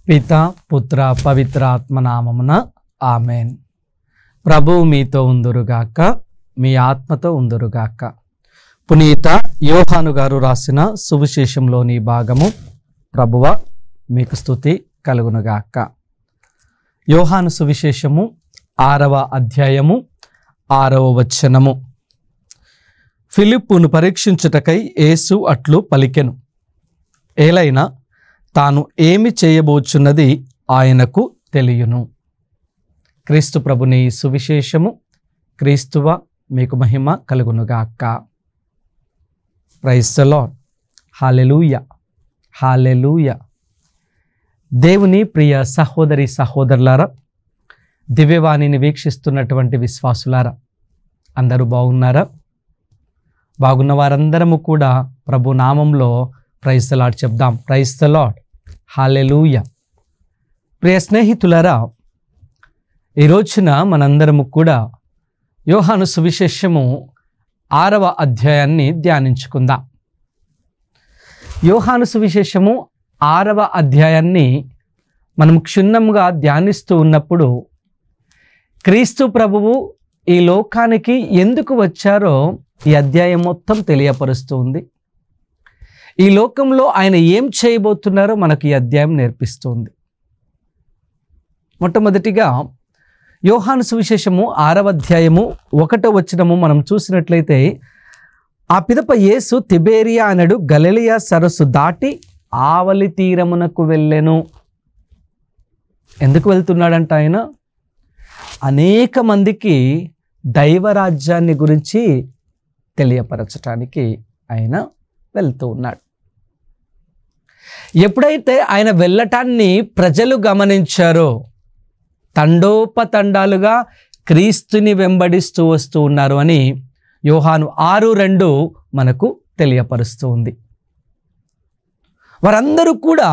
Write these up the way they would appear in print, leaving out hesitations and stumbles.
పితా పుత్ర పవిత్ర ఆత్మనామమున ఆమెన్. ప్రభువు మీతో ఉందురుగాక, మీ ఆత్మతో ఉందురుగాక. పునీత యోహాను గారు రాసిన సువిశేషంలోని భాగము. ప్రభువ మీకు స్తుతి కలుగునుగాక. యోహాను సువిశేషము 6వ అధ్యాయము 6వ వచనము. ఫిలిప్పును పరీక్షించుటకై యేసు అట్లు పలికెను. ఏలైనా తాను ఏమి చేయబోచున్నది ఆయనకు తెలియను. క్రీస్తు ప్రభుని సువిశేషము. క్రీస్తువ మీకు మహిమ కలుగునుగాక. Praise the lord. Hallelujah, hallelujah. దేవుని ప్రియ సహోదరి సహోదరులారా, దివ్యవాణిని వీక్షిస్తున్నటువంటి విశ్వాసులారా, అందరూ బాగున్నారా? బాగున్న వారందరము కూడా ప్రభు నామంలో ప్రైజ్ ది లార్డ్ చెప్దాం. ప్రైజ్ ది లార్డ్, హల్లెలూయా. ప్రియ స్నేహితులారా, ఈ రోజున మనందరము కూడా యోహాను సువిశేషము 6వ అధ్యాయాన్ని ధ్యానించుకుందాం. యోహాను సువిశేషము 6వ అధ్యాయాన్ని మనం క్షుణ్ణంగా ధ్యానిస్తూ ఉన్నప్పుడు క్రీస్తు ప్రభువు ఈ లోకానికి ఎందుకు వచ్చారో ఈ అధ్యాయం మొత్తం తెలియపరుస్తూ ఉంది. ఈ లోకంలో ఆయన ఏం చేయబోతున్నారో మనకు ఈ అధ్యాయం నేర్పిస్తుంది. మొట్టమొదటిగా యోహాను సువిశేషము 6వ అధ్యాయము 1వ వచనము మనం చూసినట్లయితే, ఆ పిదప యేసు తిబేరియా అనడు గలిలయ సరస్సు దాటి ఆవలి తీరమునకు వెళ్ళెను. ఎందుకు వెళ్తున్నాడంట ఆయన? అనేక మందికి దైవరాజ్యాన్ని గురించి తెలియపరచటానికి ఆయన వెళ్తూ ఉన్నాడు. ఎప్పుడైతే ఆయన వెళ్ళటాన్ని ప్రజలు గమనించారో, తండోపతండాలుగా క్రీస్తుని వెంబడిస్తూ వస్తూ ఉన్నారు అని యోహాను 6:2 మనకు తెలియపరుస్తూ ఉంది. వారందరూ కూడా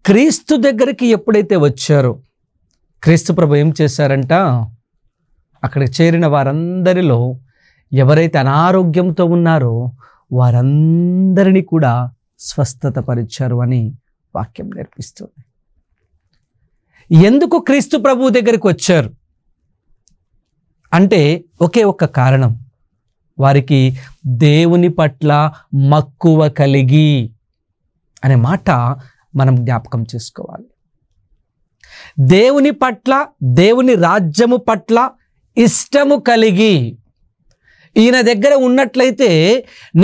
క్రీస్తు దగ్గరికి ఎప్పుడైతే వచ్చారో, క్రీస్తు ప్రభు ఏం చేశారంట? అక్కడికి చేరిన వారందరిలో ఎవరైతే అనారోగ్యంతో ఉన్నారో వారందరినీ కూడా స్వస్థత పరిచారు అని వాక్యం నేర్పిస్తుంది. ఎందుకు క్రీస్తు ప్రభు దగ్గరికి వచ్చారు అంటే ఒకే ఒక్క కారణం, వారికి దేవుని పట్ల మక్కువ కలిగి అనే మాట మనం జ్ఞాపకం చేసుకోవాలి. దేవుని పట్ల, దేవుని రాజ్యము పట్ల ఇష్టము కలిగి ఈయన దగ్గర ఉన్నట్లయితే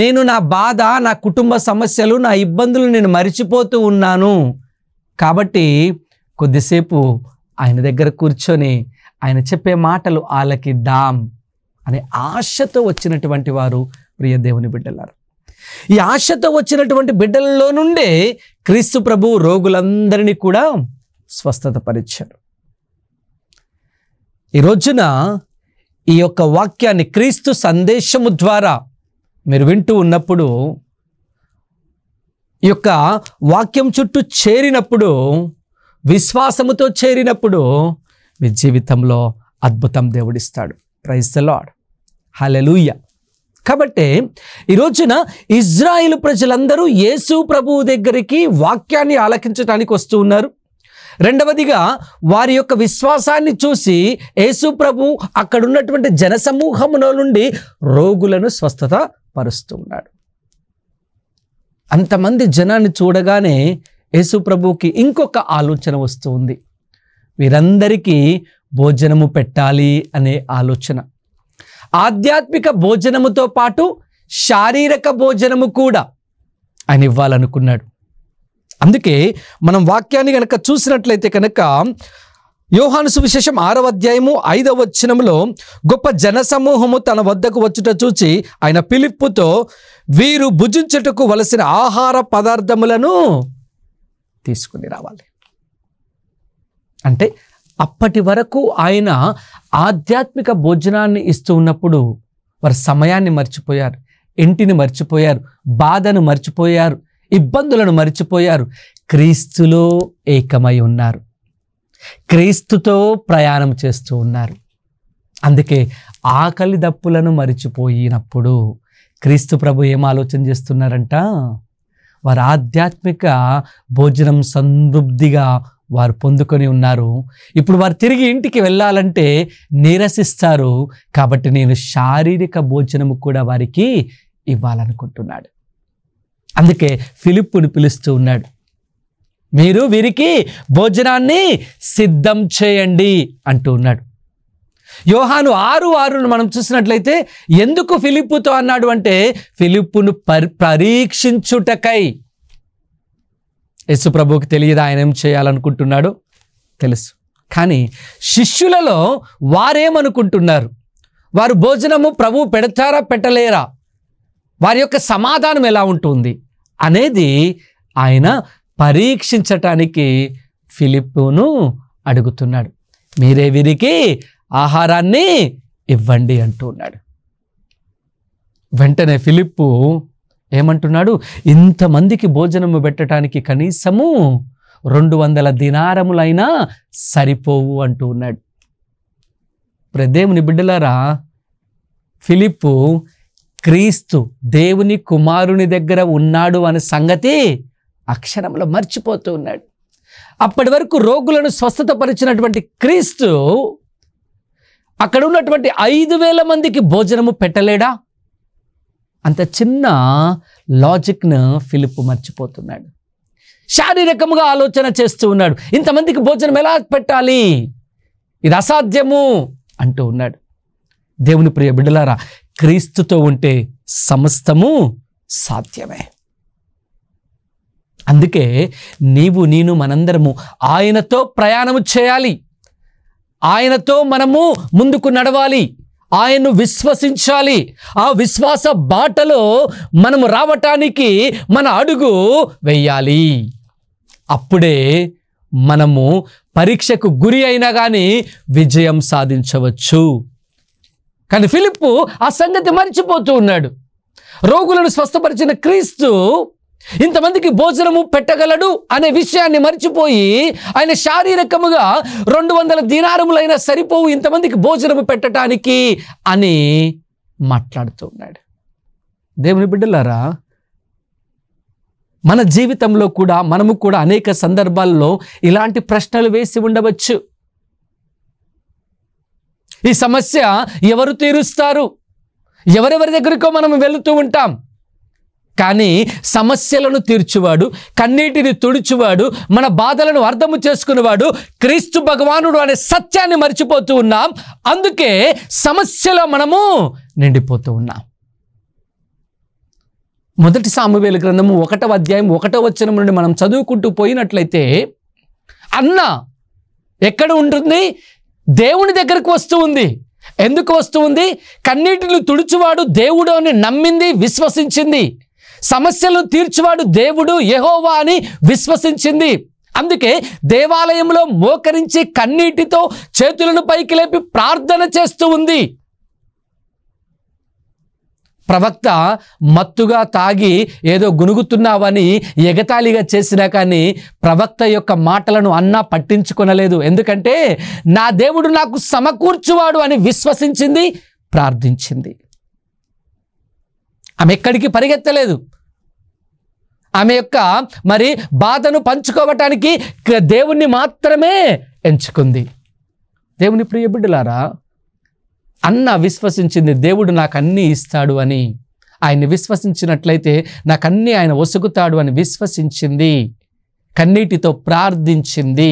నేను నా బాధ, నా కుటుంబ సమస్యలు, నా ఇబ్బందులు నేను మరిచిపోతూ ఉన్నాను, కాబట్టి కొద్దిసేపు ఆయన దగ్గర కూర్చొని ఆయన చెప్పే మాటలు ఆలకిద్దాం అనే ఆశతో వచ్చినటువంటి వారు ప్రియ దేవుని బిడ్డలారు. ఈ ఆశతో వచ్చినటువంటి బిడ్డలలో నుండే క్రీస్తు ప్రభు రోగులందరినీ కూడా స్వస్థత పరిచారు. ఈ రోజున ఈ యొక్క వాక్యాన్ని క్రీస్తు సందేశము ద్వారా మీరు వింటూ ఉన్నప్పుడు, ఈ యొక్క వాక్యం చుట్టూ చేరినప్పుడు, విశ్వాసముతో చేరినప్పుడు మీ జీవితంలో అద్భుతం దేవుడిస్తాడు. ప్రైజ్ ది లార్డ్, హల్లెలూయా. కాబట్టి ఈ రోజున ఇజ్రాయేలు ప్రజలందరూ యేసు ప్రభువు దగ్గరికి వాక్యాన్ని ఆలకించడానికి వస్తూ ఉన్నారు. రెండవదిగా వారి యొక్క విశ్వాసాన్ని చూసి యేసు ప్రభు అక్కడ ఉన్నటువంటి జనసమూహములో నుండి రోగులను స్వస్థత పరుస్తూ ఉన్నాడు. అంతమంది జనాన్ని చూడగానే యేసు ప్రభువుకి ఇంకొక ఆలోచన వస్తూ ఉంది. వీరందరికీ భోజనము పెట్టాలి అనే ఆలోచన. ఆధ్యాత్మిక భోజనముతో పాటు శారీరక భోజనము కూడా ఆయన ఇవ్వాలనుకున్నాడు. అందుకే మనం వాక్యాన్ని కనుక చూసినట్లయితే కనుక యోహాను సువిశేషం 6వ అధ్యాయము 5వ వచనంలో, గొప్ప జనసమూహము తన వద్దకు వచ్చుట చూచి ఆయన ఫిలిప్పుతో, వీరు భుజించుటకు వలసిన ఆహార పదార్థములను తీసుకుని రావాలి. అంటే అప్పటి వరకు ఆయన ఆధ్యాత్మిక భోజనాన్ని ఇస్తూ ఉన్నప్పుడు వారు సమయాన్ని మర్చిపోయారు, ఇంటిని మర్చిపోయారు, బాధను మర్చిపోయారు, ఇబ్బందులను మర్చిపోయారు. క్రీస్తులో ఏకమై ఉన్నారు, క్రీస్తుతో ప్రయాణం చేస్తూ ఉన్నారు. అందుకే ఆకలి దప్పులను మరిచిపోయినప్పుడు క్రీస్తు ప్రభు ఏం ఆలోచన చేస్తున్నారంట? వారు ఆధ్యాత్మిక భోజనం సమృద్ధిగా వారు పొందుకొని ఉన్నారు. ఇప్పుడు వారు తిరిగి ఇంటికి వెళ్ళాలంటే నీరసిస్తారు. కాబట్టి నేను శారీరక భోజనము కూడా వారికి ఇవ్వాలనుకుంటున్నాడు. అందుకే ఫిలిప్పుని పిలుస్తూ ఉన్నాడు, మీరు వీరికి భోజనాన్ని సిద్ధం చేయండి అంటూ ఉన్నాడు. యోహాను 6:6 మనం చూసినట్లయితే ఎందుకు ఫిలిప్పుతో అన్నాడు అంటే ఫిలిప్పును పరీక్షించుటకై. యేసు ప్రభువుకి తెలియదు ఆయన ఏం చేయాలనుకుంటున్నాడు, తెలుసు. కానీ శిష్యులలో వారేమనుకుంటున్నారు, వారు భోజనము ప్రభువు పెడతారా పెట్టలేరా, వారి యొక్క సమాధానం ఎలా ఉంటుంది అనేది ఆయన పరీక్షించటానికి ఫిలిప్పును అడుగుతున్నాడు. మీరే వీరికి ఆహారాన్ని ఇవ్వండి అంటూ ఉన్నాడు. వెంటనే ఫిలిప్పు ఏమంటున్నాడు, ఇంతమందికి భోజనము పెట్టడానికి కనీసము 200 దినారములైనా సరిపోవు అంటూ ఉన్నాడు. దేవుని బిడ్డలారా, ఫిలిప్పు క్రీస్తు దేవుని కుమారుని దగ్గర ఉన్నాడు అనే సంగతి అక్షరంలో మర్చిపోతూ ఉన్నాడు. అప్పటి వరకు రోగులను స్వస్థత పరిచినటువంటి క్రీస్తు అక్కడ ఉన్నటువంటి 5,000 మందికి భోజనము పెట్టలేడా? అంత చిన్న లాజిక్ను ఫిలిప్పు మర్చిపోతున్నాడు. శారీరకముగా ఆలోచన చేస్తూ ఉన్నాడు, ఇంతమందికి భోజనం ఎలా పెట్టాలి, ఇది అసాధ్యము అంటూ ఉన్నాడు. దేవుని ప్రియ బిడ్డలారా, క్రీస్తుతో ఉంటే సమస్తము సాధ్యమే. అందుకే నీవు నేను మనందరము ఆయనతో ప్రయాణము చేయాలి, ఆయనతో మనము ముందుకు నడవాలి, ఆయన్ను విశ్వసించాలి. ఆ విశ్వాస బాటలో మనము రావటానికి మన అడుగు వెయ్యాలి. అప్పుడే మనము పరీక్షకు గురి అయినా కానీ విజయం సాధించవచ్చు. కానీ ఫిలిప్పు ఆ సంగతి మర్చిపోతూ ఉన్నాడు. రోగులను స్వస్థపరిచిన క్రీస్తు ఇంతమందికి భోజనము పెట్టగలడు అనే విషయాన్ని మర్చిపోయి ఆయన శారీరకముగా 200 దినారములైనా సరిపోవు ఇంతమందికి భోజనము పెట్టడానికి అని మాట్లాడుతూ ఉన్నాడు. దేవుని బిడ్డలారా, మన జీవితంలో కూడా మనము కూడా అనేక సందర్భాల్లో ఇలాంటి ప్రశ్నలు వేసి ఉండవచ్చు. ఈ సమస్య ఎవరు తీరుస్తారు, ఎవరెవరి దగ్గరికో మనం వెళుతూ ఉంటాం. కానీ సమస్యలను తీర్చువాడు, కన్నీటిని తుడుచువాడు, మన బాధలను అర్థము చేసుకునేవాడు క్రీస్తు భగవానుడు అనే సత్యాన్ని మర్చిపోతూ ఉన్నాం. అందుకే సమస్యలో మనము నిండిపోతూ ఉన్నాం. మొదటి సామువేలు గ్రంథము 1వ అధ్యాయం 1వ వచనం నుండి మనం చదువుకుంటూ పోయినట్లయితే అన్న ఎక్కడ ఉంటుంది? దేవుని దగ్గరకు వస్తూ ఉంది. ఎందుకు వస్తూ ఉంది? కన్నీటిని తుడుచువాడు దేవుడు అని నమ్మింది, విశ్వసించింది. సమస్యలను తీర్చువాడు దేవుడు యెహోవా అని విశ్వసించింది. అందుకే దేవాలయంలో మోకరించి కన్నీటితో చేతులను పైకి లేపి ప్రార్థన చేస్తూ ఉంది. ప్రవక్త మత్తుగా తాగి ఏదో గునుగుతున్నావని ఎగతాళిగా చేసినా కానీ ప్రవక్త యొక్క మాటలను అన్నా పట్టించుకొనలేదు. ఎందుకంటే నా దేవుడు నాకు సమకూర్చువాడు అని విశ్వసించింది, ప్రార్థించింది. ఆమె ఎక్కడికి పరిగెత్తలేదు. ఆమె యొక్క బాధను పంచుకోవటానికి దేవుణ్ణి మాత్రమే ఎంచుకుంది. దేవుని ప్రియ బిడ్డలారా, అన్న విశ్వసించింది దేవుడు నాకు అన్నీ ఇస్తాడు అని. ఆయన్ని విశ్వసించినట్లయితే నాకు అన్నీ ఆయన ఒసుగుతాడు అని విశ్వసించింది, కన్నీటితో ప్రార్థించింది.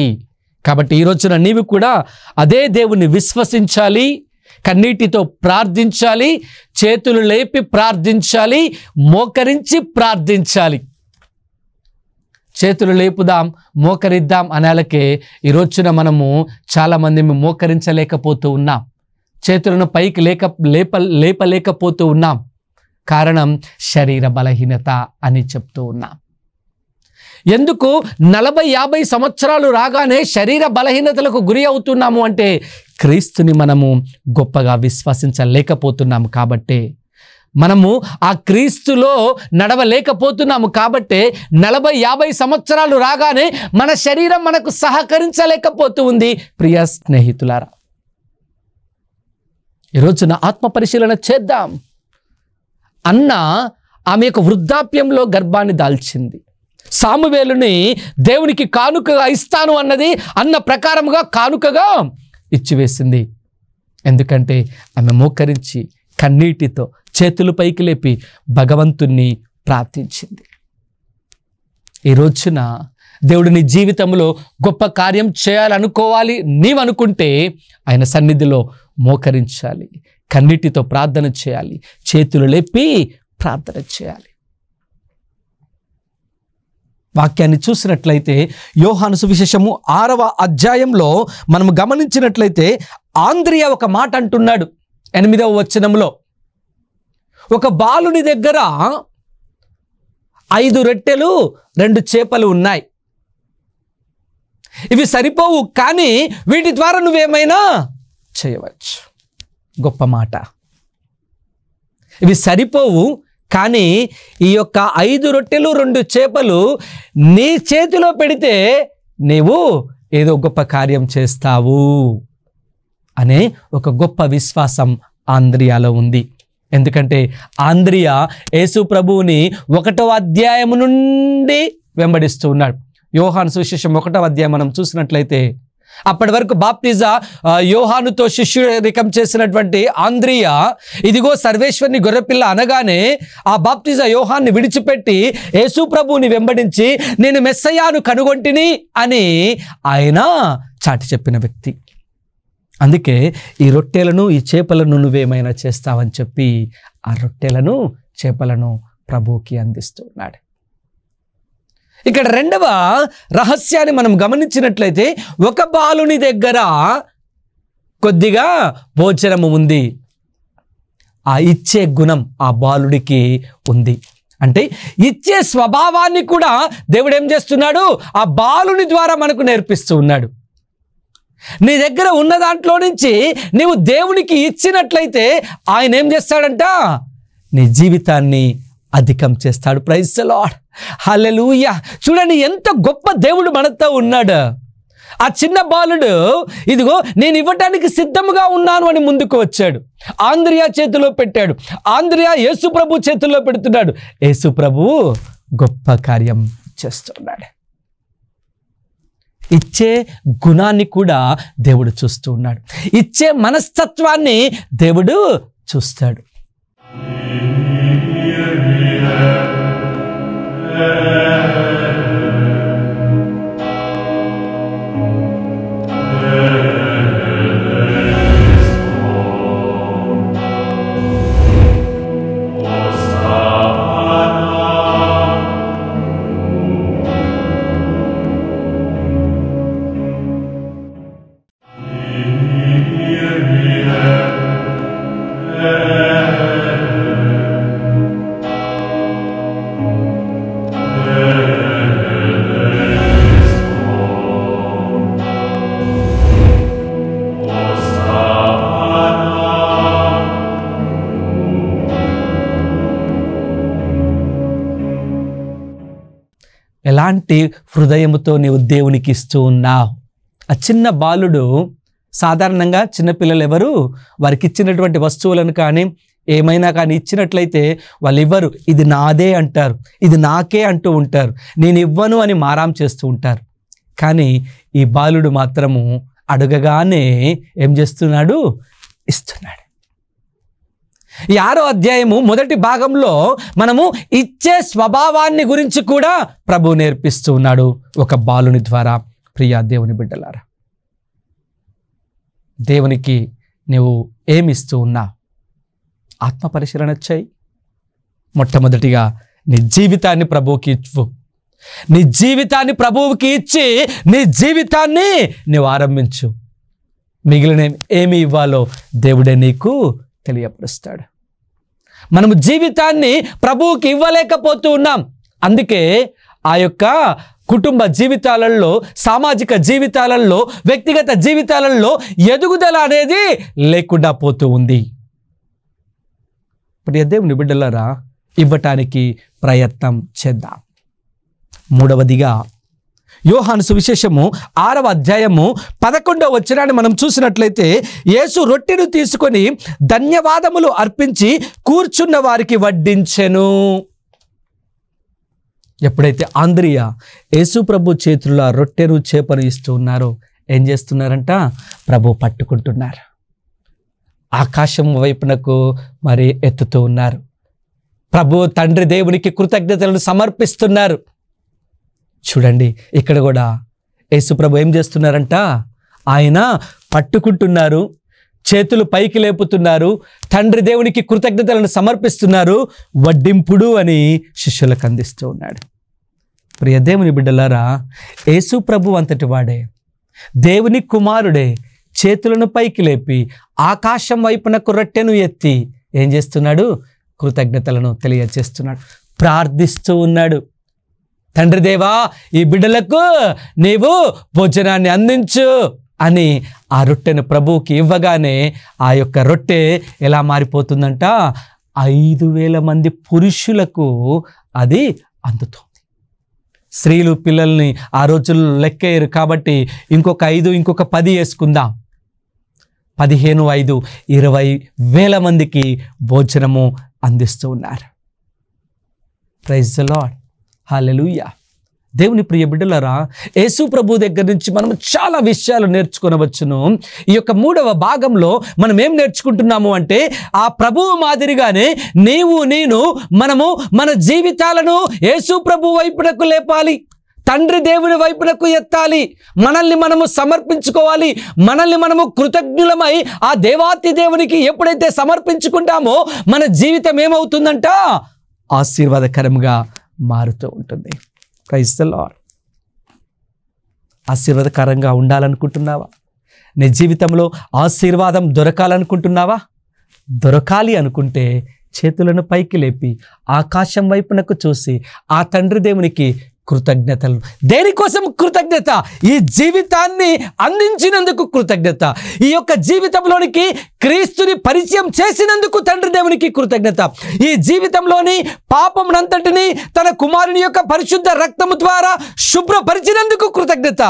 కాబట్టి ఈ రోజున నీవు కూడా అదే దేవుణ్ణి విశ్వసించాలి, కన్నీటితో ప్రార్థించాలి, చేతులు లేపి ప్రార్థించాలి, మోకరించి ప్రార్థించాలి. చేతులు లేపుదాం, మోకరిద్దాం అనేలకే ఈ రోజున మనము చాలామంది మోకరించలేకపోతూ ఉన్నాం, చేతులను పైకి లేపలేకపోతూ ఉన్నాం. కారణం శరీర బలహీనత అని చెప్తూ ఉన్నాం. ఎందుకు 40-50 సంవత్సరాలు రాగానే శరీర బలహీనతలకు గురి అవుతున్నాము అంటే క్రీస్తుని మనము గొప్పగా విశ్వసించలేకపోతున్నాము కాబట్టే, మనము ఆ క్రీస్తులో నడవలేకపోతున్నాము కాబట్టే 40-50 సంవత్సరాలు రాగానే మన శరీరం మనకు సహకరించలేకపోతూ ఉంది. ప్రియ స్నేహితులారా, ఈరోజున ఆత్మ పరిశీలన చేద్దాం. అన్న ఆమె యొక్క వృద్ధాప్యంలో గర్భాన్ని దాల్చింది. సామువేలుని దేవునికి కానుకగా ఇస్తాను అన్నది అన్న ప్రకారముగా కానుకగా ఇచ్చివేసింది. ఎందుకంటే ఆమె మోకరించి కన్నీటితో చేతులు పైకి లేపి భగవంతుణ్ణి ప్రార్థించింది. ఈ రోజున దేవుడు నీ జీవితంలో గొప్ప కార్యం చేయాలనుకోవాలి నీవనుకుంటే ఆయన సన్నిధిలో మోకరించాలి, కన్నీటితో ప్రార్థన చేయాలి, చేతులు లేపి ప్రార్థన చేయాలి. వాక్యాన్ని చూసినట్లయితే యోహాను సువిశేషము 6వ అధ్యాయంలో మనము గమనించినట్లయితే ఆంద్రియా ఒక మాట అంటున్నాడు. 8వ వచనంలో, ఒక బాలుని దగ్గర 5 రొట్టెలు 2 చేపలు ఉన్నాయి, ఇవి సరిపోవు, కానీ వీటి ద్వారా నువ్వేమైనా చేయవచ్చు. గొప్ప మాట. ఇవి సరిపోవు, కానీ ఈ యొక్క 5 రొట్టెలు 2 చేపలు నీ చేతిలో పెడితే నీవు ఏదో గొప్ప కార్యం చేస్తావు అనే ఒక గొప్ప విశ్వాసం ఆంద్రియాలో ఉంది. ఎందుకంటే ఆంద్రియా యేసు ప్రభువుని 1వ అధ్యాయం నుండి వెంబడిస్తూ ఉన్నాడు. యోహాను సువిశేషం 1వ అధ్యాయం మనం చూసినట్లయితే అప్పటి వరకు బాప్టిజా యోహానుతో శిష్యురికం చేసినటువంటి ఆంద్రియా ఇదిగో సర్వేశ్వరుని గొర్రెపిల్ల అనగానే ఆ బాప్టిజా యోహాన్ని విడిచిపెట్టి యేసు ప్రభువుని వెంబడించి నేను మెస్సయ్యాను కనుగొంటిని అని ఆయన చాటి చెప్పిన వ్యక్తి. అందుకే ఈ రొట్టెలను ఈ చేపలను నువ్వేమైనా చేస్తావని చెప్పి ఆ రొట్టెలను చేపలను ప్రభువుకి అందిస్తున్నాడు. ఇక్కడ 2వ రహస్యాన్ని మనం గమనించినట్లయితే ఒక బాలుని దగ్గర కొద్దిగా భోజనము ఉంది, ఆ ఇచ్చే గుణం ఆ బాలుడికి ఉంది. అంటే ఇచ్చే స్వభావాన్ని కూడా దేవుడు ఏం చేస్తున్నాడు, ఆ బాలుని ద్వారా మనకు నేర్పిస్తూ ఉన్నాడు. నీ దగ్గర ఉన్న దాంట్లో నుంచి నీవు దేవునికి ఇచ్చినట్లయితే ఆయన ఏం చేస్తాడంట, నీ జీవితాన్ని అధికం చేస్తాడు. ప్రైజ్ ది లార్డ్, హల్లెలూయా. చూడండి ఎంత గొప్ప దేవుడు మనతో ఉన్నాడు. ఆ చిన్న బాలుడు ఇదిగో నేను ఇవ్వటానికి సిద్ధంగా ఉన్నాను అని ముందుకు వచ్చాడు. ఆంద్రియా చేతిలో పెట్టాడు. ఆంద్రియా యేసు ప్రభు చేతుల్లో పెడుతున్నాడు. యేసు ప్రభు గొప్ప కార్యం చేస్తున్నాడు. ఇచ్చే గుణాన్ని కూడా దేవుడు చూస్తూ ఉన్నాడు. ఇచ్చే మనస్తత్వాన్ని దేవుడు చూస్తాడు. ఎలాంటి హృదయముతో నీవు దేవునికి ఇస్తూ ఉన్నావు. ఆ చిన్న బాలుడు సాధారణంగా చిన్నపిల్లలు ఎవరు వారికి ఇచ్చినటువంటి వస్తువులను కానీ ఏమైనా కానీ ఇచ్చినట్లయితే వాళ్ళు ఇవ్వరు, ఇది నాదే అంటారు, ఇది నాకే అంటూ ఉంటారు, నేను ఇవ్వను అని మారాం చేస్తూ ఉంటారు. కానీ ఈ బాలుడు మాత్రము అడగగానే ఏం చేస్తున్నాడు, ఇస్తున్నాడు. ఈ 6వ అధ్యాయము మొదటి భాగంలో మనము ఇచ్చే స్వభావాన్ని గురించి కూడా ప్రభు నేర్పిస్తూ ఉన్నాడు ఒక బాలుని ద్వారా. ప్రియా దేవుని బిడ్డలారా, దేవునికి నువ్వు ఏమిస్తూ ఉన్నావు? ఆత్మ పరిశీలన చేయి. మొట్టమొదటిగా నీ జీవితాన్ని ప్రభువుకి ఇచ్చు. నీ జీవితాన్ని ప్రభువుకి ఇచ్చి నీ జీవితాన్ని నువ్వు ఆరంభించు. మిగిలిన ఏమి ఇవ్వాలో దేవుడే నీకు తెలియపరుస్తాడు. మనము జీవితాన్ని ప్రభువుకి ఇవ్వలేకపోతూ ఉన్నాం. అందుకే ఆ యొక్క కుటుంబ జీవితాలలో, సామాజిక జీవితాలలో, వ్యక్తిగత జీవితాలలో ఎదుగుదల అనేది లేకుండా పోతూ ఉంది. ప్రియ దేవుని బిడ్డలారా, ఇవ్వటానికి ప్రయత్నం చేద్దాం. మూడవదిగా యోహాను సువిశేషము 6వ అధ్యాయము 11వ వచనాన్ని మనం చూసినట్లయితే, యేసు రొట్టెను తీసుకొని ధన్యవాదములు అర్పించి కూర్చున్న వారికి వడ్డించెను. ఎప్పుడైతే ఆంద్రియా యేసు ప్రభు చేతుల్లో రొట్టెను చేపను ఇస్తూ ఉన్నారో, ఏం చేస్తున్నారంట? ప్రభు పట్టుకుంటున్నారు, ఆకాశం వైపునకు మరి ఎత్తుతూ ఉన్నారు. ప్రభు తండ్రి దేవునికి కృతజ్ఞతలను సమర్పిస్తున్నారు. చూడండి, ఇక్కడ కూడా యేసు ప్రభు ఏం చేస్తున్నారంట? ఆయన పట్టుకుంటున్నారు, చేతులు పైకి లేపుతున్నారు, తండ్రి దేవునికి కృతజ్ఞతలను సమర్పిస్తున్నారు, వడ్డింపుడు అని శిష్యులకు అందిస్తూ ఉన్నాడు. ప్రియ దేవుని బిడ్డలారా, యేసు ప్రభు అంతటి వాడే, దేవుని కుమారుడే, చేతులను పైకి లేపి ఆకాశం వైపునకు రొట్టెను ఎత్తి ఏం చేస్తున్నాడు? కృతజ్ఞతలను తెలియజేస్తున్నాడు, ప్రార్థిస్తూ ఉన్నాడు. తండ్రి దేవా, ఈ బిడ్డలకు నీవు భోజనాన్ని అందించు అని ఆ రొట్టెను ప్రభువుకి ఇవ్వగానే ఆ యొక్క రొట్టె ఎలా మారిపోతుందంట? 5,000 మంది పురుషులకు అది అందుతుంది. స్త్రీలు పిల్లల్ని ఆ రోజుల్లో లెక్కేయరు కాబట్టి ఇంకొక 5, ఇంకొక 10 వేసుకుందాం. 15, 5, 20,000 మందికి భోజనము అందిస్తూ ఉన్నారు. ప్రైజ్ ది లార్డ్, హల్లెలూయా. దేవుని ప్రియ బిడ్డలారా, యేసు ప్రభు దగ్గర నుంచి మనం చాలా విషయాలు నేర్చుకొనవచ్చును. ఈ యొక్క 3వ భాగంలో మనం ఏం నేర్చుకుంటున్నాము అంటే, ఆ ప్రభువు మాదిరిగానే నీవు నేను మనము మన జీవితాలను యేసు ప్రభు వైపునకు లేపాలి, తండ్రి దేవుని వైపునకు ఎత్తాలి, మనల్ని మనము సమర్పించుకోవాలి. మనల్ని మనము కృతజ్ఞులమై ఆ దేవాతి దేవునికి ఎప్పుడైతే సమర్పించుకుంటామో మన జీవితం ఏమవుతుందంట? ఆశీర్వాదకరంగా మారుతూ ఉంటుంది. Praise the Lord. ఆశీర్వాదకరంగా ఉండాలనుకుంటున్నావా? నీ జీవితంలో ఆశీర్వాదం దొరకాలనుకుంటున్నావా? దొరకాలి అనుకుంటే చేతులను పైకి లేపి ఆకాశం వైపునకు చూసి ఆ తండ్రి దేవునికి కృతజ్ఞతలు. దేనికోసం కృతజ్ఞత? ఈ జీవితాన్ని అందించినందుకు కృతజ్ఞత. ఈ యొక్క జీవితంలోనికి క్రీస్తుని పరిచయం చేసినందుకు తండ్రి దేవునికి కృతజ్ఞత. ఈ జీవితంలోని పాపమునంతటిని తన కుమారుని యొక్క పరిశుద్ధ రక్తము ద్వారా శుభ్రపరిచినందుకు కృతజ్ఞత.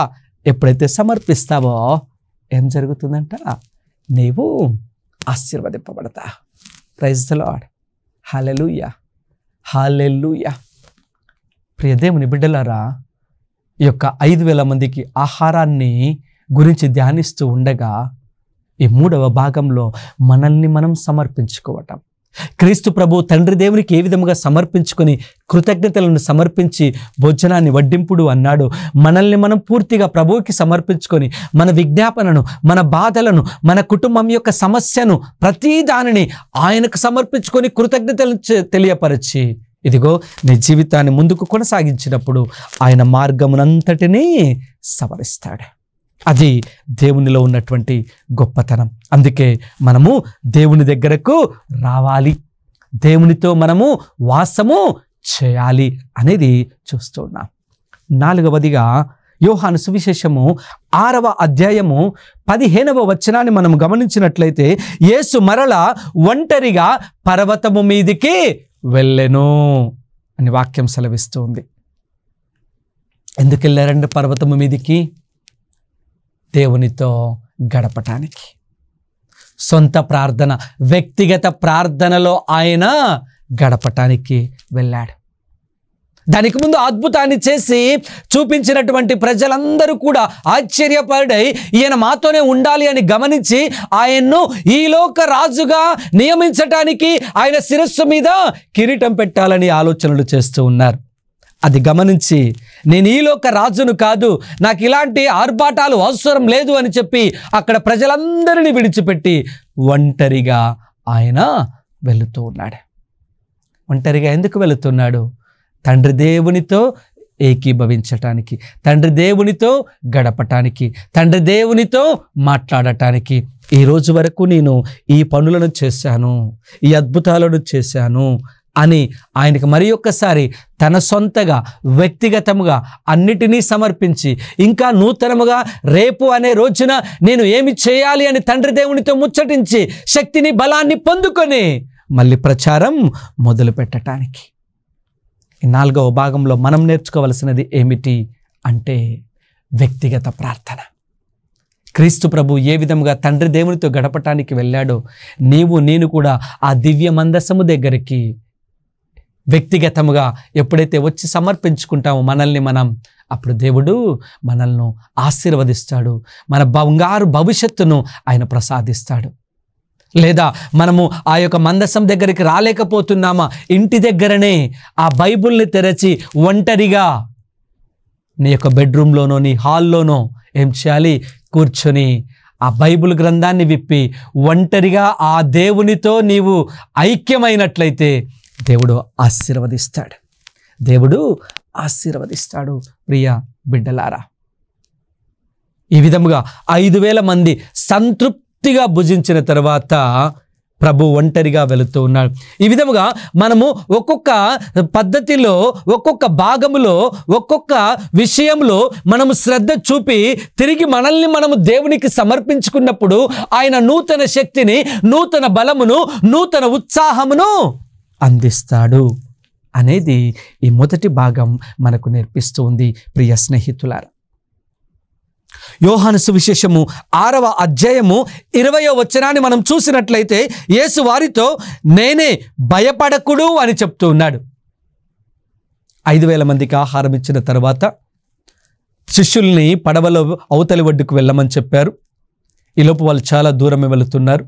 ఎప్పుడైతే సమర్పిస్తావో ఏం జరుగుతుందంట? నీవు ఆశీర్వదింపబడతా. ప్రైజ్ ది లార్డ్, హల్లెలూయా, హల్లెలూయా. ప్రియ దేవుని బిడ్డలారా, ఈ యొక్క 5,000 మందికి ఆహారాన్ని గురించి ధ్యానిస్తూ ఉండగా ఈ 3వ భాగంలో మనల్ని మనం సమర్పించుకోవటం, క్రీస్తు ప్రభు తండ్రి దేవునికి ఏ విధముగా సమర్పించుకొని కృతజ్ఞతలను సమర్పించి భోజనాన్ని వడ్డింపుడు అన్నాడు. మనల్ని మనం పూర్తిగా ప్రభువుకి సమర్పించుకొని మన విజ్ఞాపనను, మన బాధలను, మన కుటుంబం యొక్క సమస్యను, ప్రతి దానిని ఆయనకు సమర్పించుకొని కృతజ్ఞతలను తెలియపరిచి, ఇదిగో నీ జీవితాన్ని ముందుకు కొనసాగించినప్పుడు ఆయన మార్గమునంతటినీ సవరిస్తాడు. అది దేవునిలో ఉన్నటువంటి గొప్పతనం. అందుకే మనము దేవుని దగ్గరకు రావాలి, దేవునితో మనము వాసము చేయాలి అనేది చూస్తూ ఉన్నాం. 4వదిగా యోహాను సువిశేషము 6వ అధ్యాయము 15వ వచనాన్ని మనం గమనించినట్లయితే, యేసు మరలా ఒంటరిగా పర్వతము మీదికి వెళ్ళెను అని వాక్యం సెలవిస్తుంది. ఎందుకు వెళ్ళారండి పర్వతము మీదికి? దేవునితో గడపటానికి. సొంత ప్రార్థన, వ్యక్తిగత ప్రార్థనలో ఆయన గడపటానికి వెళ్ళాడు. దానికి ముందు అద్భుతాన్ని చేసి చూపించినటువంటి ప్రజలందరూ కూడా ఆశ్చర్యపడి ఈయన మాతోనే ఉండాలి అని గమనించి ఆయన్ను ఈ లోక రాజుగా నియమించటానికి ఆయన శిరస్సు మీద కిరీటం పెట్టాలని ఆలోచనలు చేస్తూ ఉన్నారు. అది గమనించి నేను ఈ లోక రాజును కాదు, నాకు ఇలాంటి ఆర్భాటాలు అవసరం లేదు అని చెప్పి అక్కడ ప్రజలందరినీ విడిచిపెట్టి ఒంటరిగా ఆయన వెళుతూ ఉన్నాడు. ఒంటరిగా ఎందుకు వెళుతున్నాడు? తండ్రి దేవునితో ఏకీభవించటానికి, తండ్రి దేవునితో గడపటానికి, తండ్రి దేవునితో మాట్లాడటానికి. ఈ రోజు వరకు నేను ఈ పనులను చేశాను, ఈ అద్భుతాలను చేశాను, అని ఆయనకు మరి ఒక్కసారి తన సొంతగా వ్యక్తిగతముగా అన్నిటినీ సమర్పించి ఇంకా నూతనముగా రేపు అనే రోజున నేను ఏమి చేయాలి అని తండ్రి దేవునితో ముచ్చటించి శక్తిని బలాన్ని పొందుకొని మళ్ళీ ప్రచారం మొదలు పెట్టడానికి. ఈ 4వ భాగంలో మనం నేర్చుకోవలసినది ఏమిటి అంటే వ్యక్తిగత ప్రార్థన. క్రీస్తు ప్రభు ఏ విధముగా తండ్రి దేవునితో గడపటానికి వెళ్ళాడో నేను కూడా ఆ దివ్య మందసము దగ్గరికి వ్యక్తిగతముగా ఎప్పుడైతే వచ్చి సమర్పించుకుంటామో మనల్ని మనం, అప్పుడు దేవుడు మనల్ని ఆశీర్వదిస్తాడు, మన బంగారు భవిష్యత్తును ఆయన ప్రసాదిస్తాడు. లేదా మనము ఆ యొక్క మందసం దగ్గరికి రాలేకపోతున్నామా, ఇంటి దగ్గరనే ఆ బైబిల్ని తెరచి ఒంటరిగా నీ యొక్క బెడ్రూమ్లోనో నీ హాల్లోనో ఏం చేయాలి, కూర్చొని ఆ బైబిల్ గ్రంథాన్ని విప్పి ఒంటరిగా ఆ దేవునితో నీవు ఐక్యమైనట్లయితే దేవుడు ఆశీర్వదిస్తాడు. దేవుడు ఆశీర్వదిస్తాడు. ప్రియ బిడ్డలారా, ఈ విధముగా 5,000 మంది సంతృప్తిగా భుజించిన తర్వాత ప్రభు ఒంటరిగా వెళుతూ ఉన్నాడు. ఈ విధముగా మనము ఒక్కొక్క పద్ధతిలో, ఒక్కొక్క భాగములో, ఒక్కొక్క విషయంలో మనము శ్రద్ధ చూపి తిరిగి మనల్ని మనము దేవునికి సమర్పించుకున్నప్పుడు ఆయన నూతన శక్తిని, నూతన బలమును, నూతన ఉత్సాహమును అందిస్తాడు అనేది ఈ మొదటి భాగం మనకు నేర్పిస్తూ ఉంది. ప్రియ స్నేహితులారా, యోహాను సువిశేషము 6వ అధ్యాయము 20వ వచనాన్ని మనం చూసినట్లయితే యేసు వారితో నేనే, భయపడకుడు అని చెప్తూ ఉన్నాడు. 5,000 మందికి ఆహారం ఇచ్చిన తర్వాత శిష్యుల్ని పడవలో అవతలి ఒడ్డుకు వెళ్ళమని చెప్పారు. ఈలోపు వాళ్ళు చాలా దూరమే వెళుతున్నారు.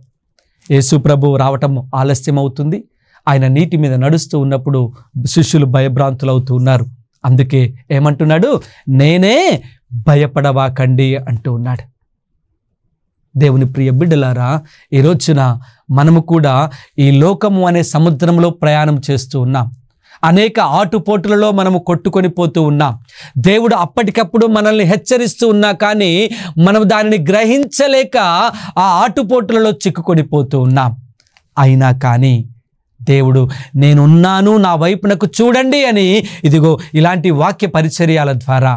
యేసు ప్రభు రావటం ఆలస్యం అవుతుంది. ఆయన నీటి మీద నడుస్తూ ఉన్నప్పుడు శిష్యులు భయభ్రాంతులు అవుతూ ఉన్నారు. అందుకే ఏమంటున్నాడు, నేనే, భయపడవాకండి అంటూ ఉన్నాడు. దేవుని ప్రియ బిడ్డలారా, ఈ రోజున మనము కూడా ఈ లోకము అనే సముద్రంలో ప్రయాణం చేస్తూ ఉన్నాం. అనేక ఆటుపోటులలో మనము కొట్టుకొని పోతూ ఉన్నాం. దేవుడు అప్పటికప్పుడు మనల్ని హెచ్చరిస్తూ ఉన్నా కానీ మనం దానిని గ్రహించలేక ఆ ఆటుపోటులలో చిక్కుకొని పోతూ ఉన్నాం. అయినా కానీ దేవుడు నేనున్నాను, నా వైపునకు చూడండి అని ఇదిగో ఇలాంటి వాక్య పరిచర్యాల ద్వారా,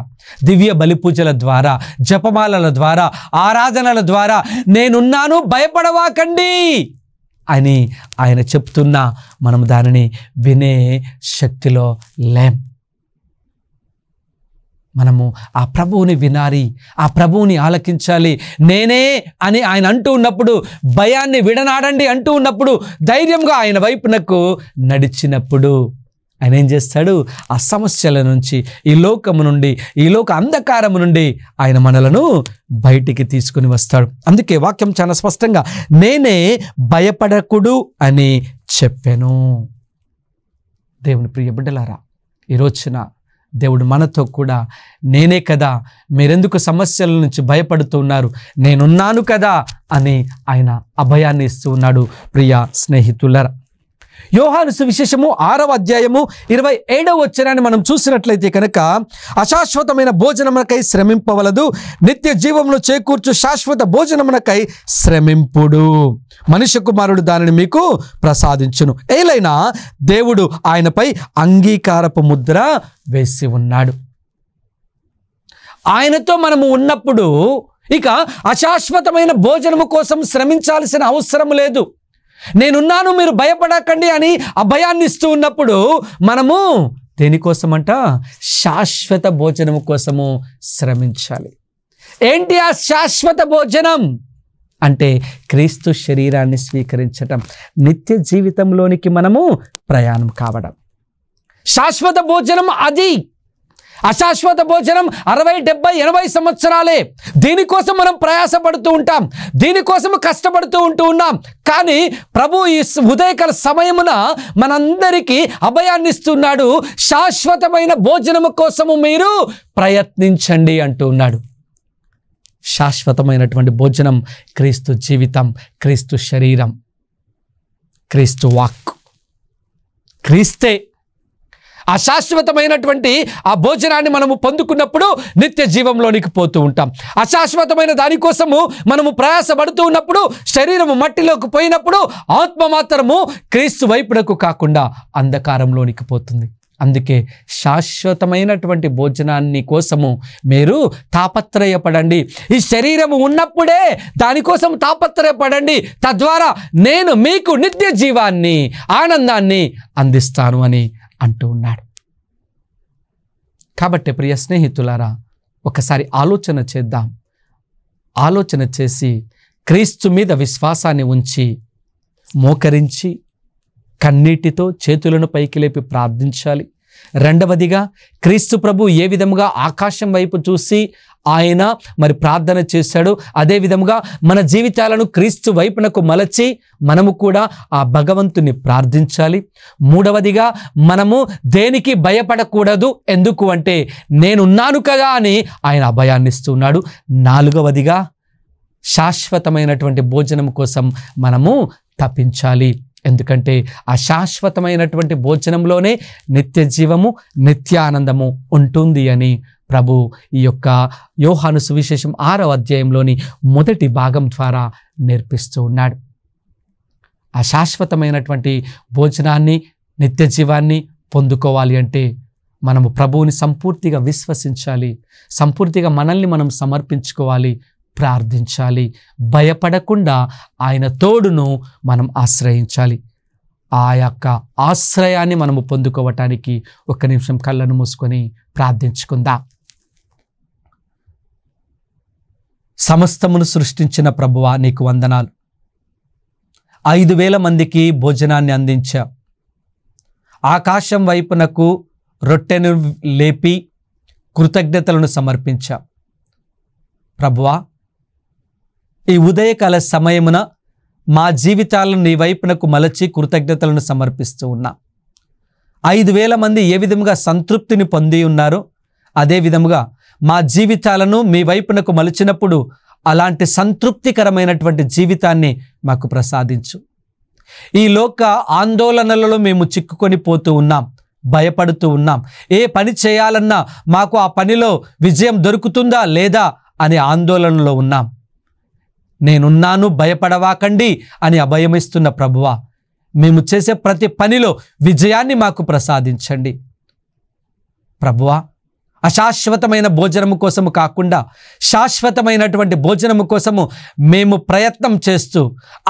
దివ్య బలిపూజల ద్వారా, జపమాలల ద్వారా, ఆరాధనల ద్వారా నేనున్నాను, భయపడవాకండి అని ఆయన చెప్తున్నా మనం దానిని వినే శక్తిలో లేం. మనము ఆ ప్రభువుని వినాలి, ఆ ప్రభువుని ఆలకించాలి. నేనే అని ఆయన అంటూ ఉన్నప్పుడు, భయాన్ని విడనాడండి అంటూ ఉన్నప్పుడు, ధైర్యంగా ఆయన వైపునకు నడిచినప్పుడు ఆయన ఏం చేస్తాడు, ఆ సమస్యల నుంచి, ఈ లోకము నుండి, ఈ లోక అంధకారము నుండి ఆయన మనలను బయటికి తీసుకుని వస్తాడు. అందుకే వాక్యం చాలా స్పష్టంగా నేనే, భయపడకుడు అని చెప్పాను. దేవుని ప్రియ బిడ్డలారా, ఈ రోజున దేవుడు మనతో కూడా నేనే కదా, మీరెందుకు సమస్యల నుంచి భయపడుతూ ఉన్నారు, నేనున్నాను కదా అని ఆయన అభయాన్ని ఇస్తూ ఉన్నాడు. ప్రియ స్నేహితులారా, యోహాను సువిశేషము 6వ అధ్యాయము 27వ వచనాన్ని మనం చూసినట్లయితే కనుక, అశాశ్వతమైన భోజనమునకై శ్రమింపవలదు, నిత్య జీవమును చేకూర్చు శాశ్వత భోజనమునకై శ్రమింపుడు, మనుష్య కుమారుడు దానిని మీకు ప్రసాదించును. ఏలైనా దేవుడు ఆయనపై అంగీకారపు ముద్ర వేసి ఉన్నాడు. ఆయనతో మనము ఉన్నప్పుడు ఇక అశాశ్వతమైన భోజనము కోసం శ్రమించాల్సిన అవసరం లేదు. నేనున్నాను, మీరు భయపడకండి అని అభయాన్ని ఇస్తూ ఉన్నప్పుడు మనము దేనికోసమంట, శాశ్వత భోజనము కోసము శ్రమించాలి. ఏంటి ఆ శాశ్వత భోజనం అంటే, క్రీస్తు శరీరాన్ని స్వీకరించటం, నిత్య జీవితంలోనికి మనము ప్రయాణం కావడం. శాశ్వత భోజనం అది. అశాశ్వత భోజనం 60, 70, 80 సంవత్సరాలే. దీనికోసం మనం ప్రయాసపడుతూ ఉంటాం, దీనికోసం కష్టపడుతూ ఉన్నాం. కానీ ప్రభు ఈ ఉదయకాల సమయమున మనందరికీ అభయాన్ని ఇస్తున్నాడు. శాశ్వతమైన భోజనము కోసము మీరు ప్రయత్నించండి అంటూ ఉన్నాడు. శాశ్వతమైనటువంటి భోజనం క్రీస్తు జీవితం, క్రీస్తు శరీరం, క్రీస్తు వాక్కు, క్రీస్తే. ఆ శాశ్వతమైనటువంటి ఆ భోజనాన్ని మనము పొందుకున్నప్పుడు నిత్య జీవంలోనికి పోతూ ఉంటాం. అశాశ్వతమైన దానికోసము మనము ప్రయాసపడుతూ ఉన్నప్పుడు శరీరము మట్టిలోకి పోయినప్పుడు ఆత్మ మాత్రము క్రీస్తు వైపునకు కాకుండా అంధకారంలోనికి పోతుంది. అందుకే శాశ్వతమైనటువంటి భోజనాన్ని కోసము మీరు తాపత్రయపడండి. ఈ శరీరము ఉన్నప్పుడే దానికోసం తాపత్రయపడండి. తద్వారా నేను మీకు నిత్య జీవాన్ని, ఆనందాన్ని అందిస్తాను అని అంటూ ఉన్నాడు. కాబట్టి ప్రియ స్నేహితులారా, ఒకసారి ఆలోచన చేద్దాం. ఆలోచన చేసి క్రీస్తు మీద విశ్వాసాన్ని ఉంచి మోకరించి కన్నీటితో చేతులను పైకి లేపి ప్రార్థించాలి. రెండవదిగా క్రీస్తు ప్రభు ఏ విధముగా ఆకాశం వైపు చూసి ఆయన మరి ప్రార్థన చేశాడు, అదే విధముగా మన జీవితాలను క్రీస్తు వైపునకు మలచి మనము కూడా ఆ భగవంతుని ప్రార్థించాలి. మూడవదిగా మనము దేనికి భయపడకూడదు. ఎందుకు అంటే నేనున్నాను కదా అని ఆయన అభయాన్ని ఇస్తున్నాడు. నాలుగవదిగా శాశ్వతమైనటువంటి భోజనం కోసం మనము తపించాలి. ఎందుకంటే ఆ శాశ్వతమైనటువంటి భోజనంలోనే నిత్య జీవము, నిత్యానందము ఉంటుంది అని ప్రభు ఈ యొక్క యోహాను సువిశేషం 6వ అధ్యాయంలోని మొదటి భాగం ద్వారా నేర్పిస్తూ ఉన్నాడు. ఆ శాశ్వతమైనటువంటి భోజనాన్ని, నిత్య జీవాన్ని పొందుకోవాలి అంటే మనము ప్రభువుని సంపూర్తిగా విశ్వసించాలి. సంపూర్తిగా మనల్ని మనం సమర్పించుకోవాలి, ప్రార్థించాలి. భయపడకుండా ఆయన తోడును మనం ఆశ్రయించాలి. ఆ యొక్క ఆశ్రయాన్ని మనము పొందుకోవటానికి ఒక్క నిమిషం కళ్ళను మూసుకొని ప్రార్థించుకుందాం. సమస్తమును సృష్టించిన ప్రభువా, నీకు వందనాలు. 5,000 మందికి భోజనాన్ని అందించా. ఆకాశం వైపునకు రొట్టెను లేపి కృతజ్ఞతలను సమర్పించా. ప్రభువా, ఈ ఉదయకాల సమయమున మా జీవితాలను నీ వైపునకు మలచి కృతజ్ఞతలను సమర్పిస్తూ ఉన్నా. 5,000 మంది ఏ విధముగా సంతృప్తిని పొంది ఉన్నారో అదే విధముగా మా జీవితాలను మీ వైపునకు మలిచినప్పుడు అలాంటి సంతృప్తికరమైనటువంటి జీవితాన్ని మాకు ప్రసాదించు. ఈ లోక ఆందోళనలలో మేము చిక్కుకొని పోతూ ఉన్నాం, భయపడుతూ ఉన్నాం. ఏ పని చేయాలన్నా మాకు ఆ పనిలో విజయం దొరుకుతుందా లేదా అనే ఆందోళనలో ఉన్నాం. నేనున్నాను, భయపడవాకండి అని అభయమిస్తున్న ప్రభువా, మేము చేసే ప్రతి పనిలో విజయాన్ని మాకు ప్రసాదించండి. ప్రభువా, అశాశ్వతమైన భోజనము కోసము కాకుండా శాశ్వతమైనటువంటి భోజనము కోసము మేము ప్రయత్నం చేస్తూ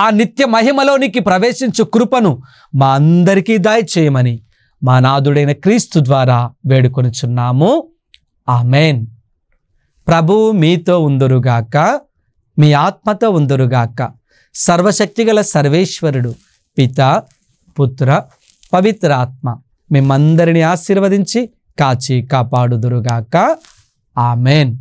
ఆ నిత్య మహిమలోనికి ప్రవేశించు కృపను మా అందరికీ దయచేయమని మా నాథుడైన క్రీస్తు ద్వారా వేడుకొనుచున్నాము. ఆమేన్. ప్రభువు మీతో ఉందురుగాక, మీ ఆత్మతో ఉందురుగాక. సర్వశక్తిగల సర్వేశ్వరుడు పిత, పుత్ర, పవిత్ర ఆత్మ మిమ్మందరిని ఆశీర్వదించి కాచి కాపాడుదురుగాక. ఆమేన్.